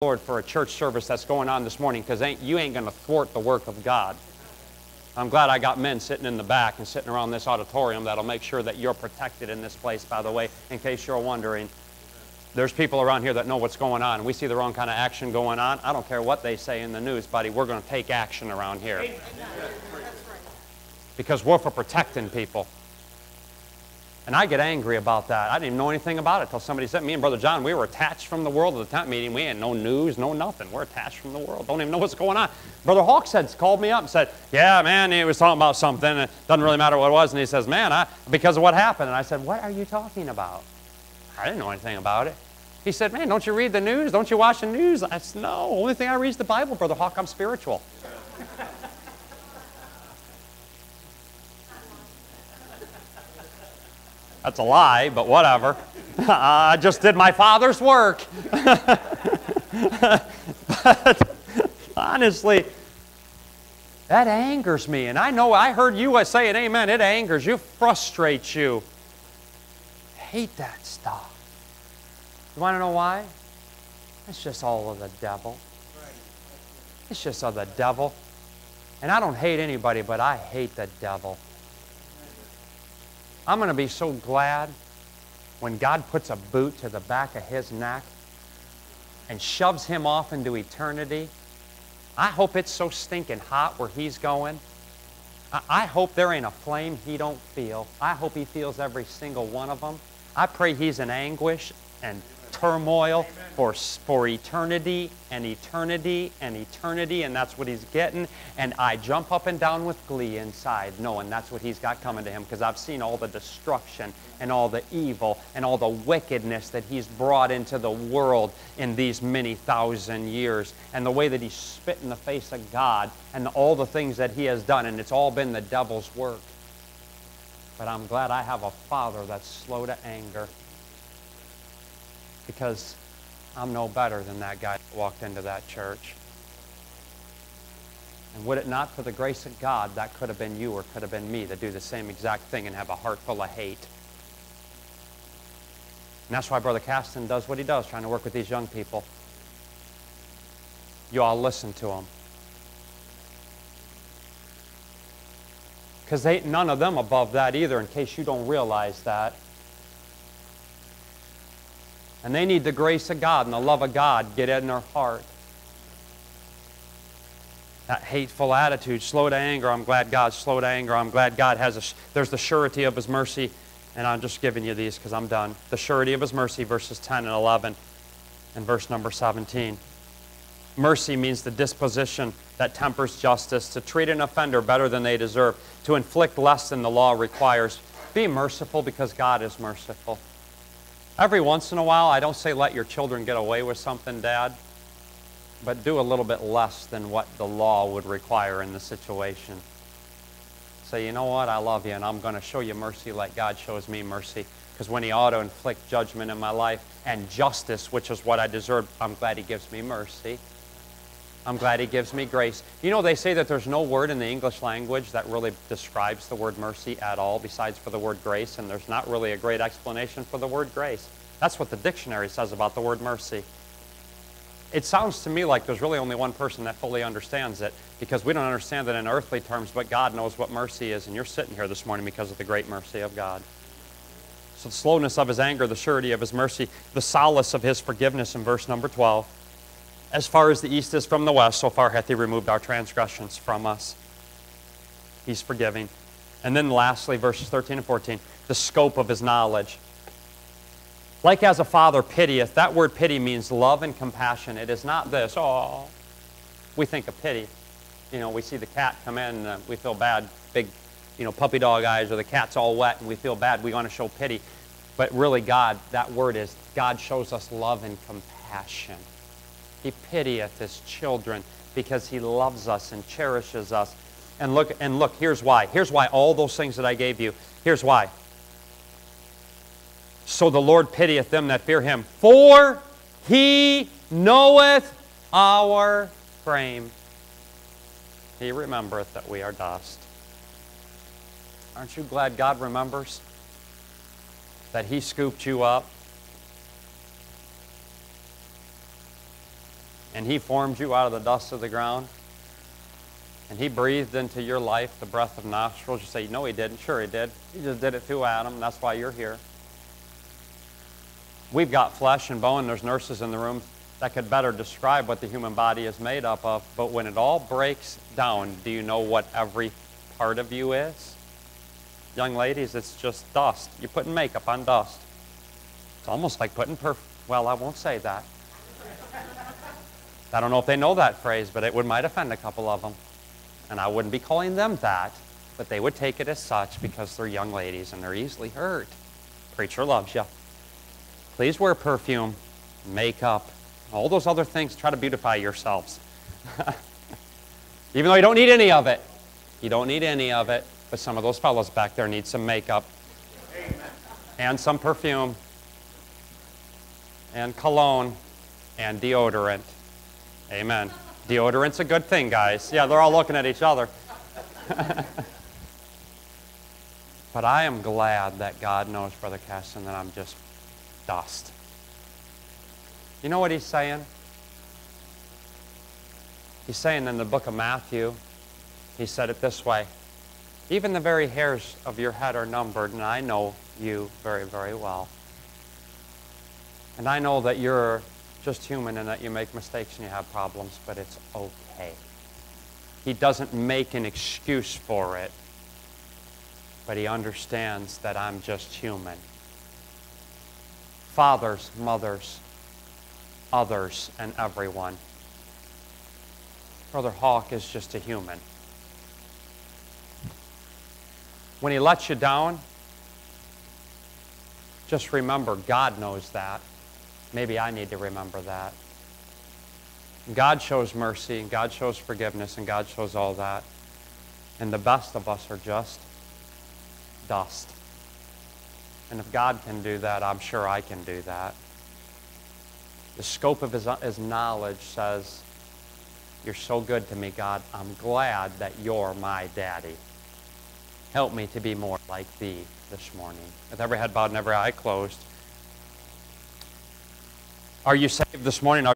Lord for a church service that's going on this morning, because you ain't going to thwart the work of God. I'm glad I got men sitting in the back and sitting around this auditorium that'll make sure that you're protected in this place, by the way, in case you're wondering. There's people around here that know what's going on. We see the wrong kind of action going on. I don't care what they say in the news, buddy. We're going to take action around here. Because we're for protecting people. And I get angry about that. I didn't even know anything about it until somebody said, me and Brother John, we were attached from the world of the tent meeting. We had no news, no nothing. We're attached from the world. Don't even know what's going on. Brother Hawks called me up and said, yeah, man, he was talking about something. It doesn't really matter what it was. And he says, man, because of what happened. And I said, what are you talking about? I didn't know anything about it. He said, man, don't you read the news? Don't you watch the news? I said, no, only thing I read is the Bible, Brother Hawk. I'm spiritual. That's a lie, but whatever. I just did my Father's work. But honestly, that angers me. And I know I heard you say it, amen. It angers you, frustrates you. I hate that stuff. You want to know why? It's just all of the devil. It's just of the devil. And I don't hate anybody, but I hate the devil. I'm going to be so glad when God puts a boot to the back of his neck and shoves him off into eternity. I hope it's so stinking hot where he's going. I hope there ain't a flame he don't feel. I hope he feels every single one of them. I pray he's in anguish and turmoil for eternity and eternity and eternity, and that's what he's getting. And I jump up and down with glee inside knowing that's what he's got coming to him, because I've seen all the destruction and all the evil and all the wickedness that he's brought into the world in these many thousand years, and the way that he's spit in the face of God and all the things that he has done, and it's all been the devil's work. But I'm glad I have a Father that's slow to anger, because I'm no better than that guy that walked into that church. And would it not for the grace of God, that could have been you or could have been me that do the same exact thing and have a heart full of hate. And that's why Brother Caston does what he does, trying to work with these young people. You all listen to him. Because ain't none of them above that either, in case you don't realize that. And they need the grace of God and the love of God get in their heart. That hateful attitude, slow to anger. I'm glad God's slow to anger. I'm glad God has there's the surety of his mercy. And I'm just giving you these because I'm done. The surety of his mercy, verses 10 and 11, and verse number 17. Mercy means the disposition that tempers justice, to treat an offender better than they deserve, to inflict less than the law requires. Be merciful because God is merciful. Every once in a while, I don't say let your children get away with something, Dad, but do a little bit less than what the law would require in the situation. Say, you know what, I love you, and I'm going to show you mercy like God shows me mercy. Because when he ought to inflict judgment in my life and justice, which is what I deserve, I'm glad he gives me mercy. I'm glad he gives me grace. You know, they say that there's no word in the English language that really describes the word mercy at all besides for the word grace, and there's not really a great explanation for the word grace. That's what the dictionary says about the word mercy. It sounds to me like there's really only one person that fully understands it, because we don't understand it in earthly terms, but God knows what mercy is, and you're sitting here this morning because of the great mercy of God. So the slowness of his anger, the surety of his mercy, the solace of his forgiveness in verse number 12. As far as the east is from the west, so far hath he removed our transgressions from us. He's forgiving. And then lastly, verses 13 and 14, the scope of his knowledge. Like as a father pitieth, that word pity means love and compassion. It is not this, oh, we think of pity. You know, we see the cat come in and we feel bad, big, puppy dog eyes, or the cat's all wet and we feel bad. We want to show pity. But really God, that word is, God shows us love and compassion. He pitieth his children because he loves us and cherishes us. And look, here's why. Here's why all those things that I gave you. Here's why. So the Lord pitieth them that fear him, for he knoweth our frame. He remembereth that we are dust. Aren't you glad God remembers that he scooped you up? and He formed you out of the dust of the ground, and He breathed into your life the breath of nostrils, you say, no, He didn't. Sure, He did. He just did it through Adam, and that's why you're here. We've got flesh and bone. There's nurses in the room that could better describe what the human body is made up of, but when it all breaks down, do you know what every part of you is? Young ladies, it's just dust. You're putting makeup on dust. It's almost like putting well, I won't say that. I don't know if they know that phrase, but it might offend a couple of them. And I wouldn't be calling them that, but they would take it as such because they're young ladies and they're easily hurt. Preacher loves you. Please wear perfume, makeup, all those other things. Try to beautify yourselves. Even though you don't need any of it. You don't need any of it. But some of those fellows back there need some makeup. Amen. And some perfume. And cologne. And deodorant. Amen. Deodorant's a good thing, guys. Yeah, they're all looking at each other. But I am glad that God knows, Brother Caston, that I'm just dust. You know what He's saying? He's saying in the book of Matthew, He said it this way, even the very hairs of your head are numbered, and I know you very, very well. And I know that you're just human and that you make mistakes and you have problems, but it's okay. He doesn't make an excuse for it, but He understands that I'm just human. Fathers, mothers, others, and everyone. Brother Hawk is just a human. When he lets you down, just remember God knows that. Maybe I need to remember that. God shows mercy, and God shows forgiveness, and God shows all that. And the best of us are just dust. And if God can do that, I'm sure I can do that. The scope of his knowledge says, you're so good to me, God. I'm glad that you're my daddy. Help me to be more like thee this morning. With every head bowed and every eye closed. Are you saved this morning?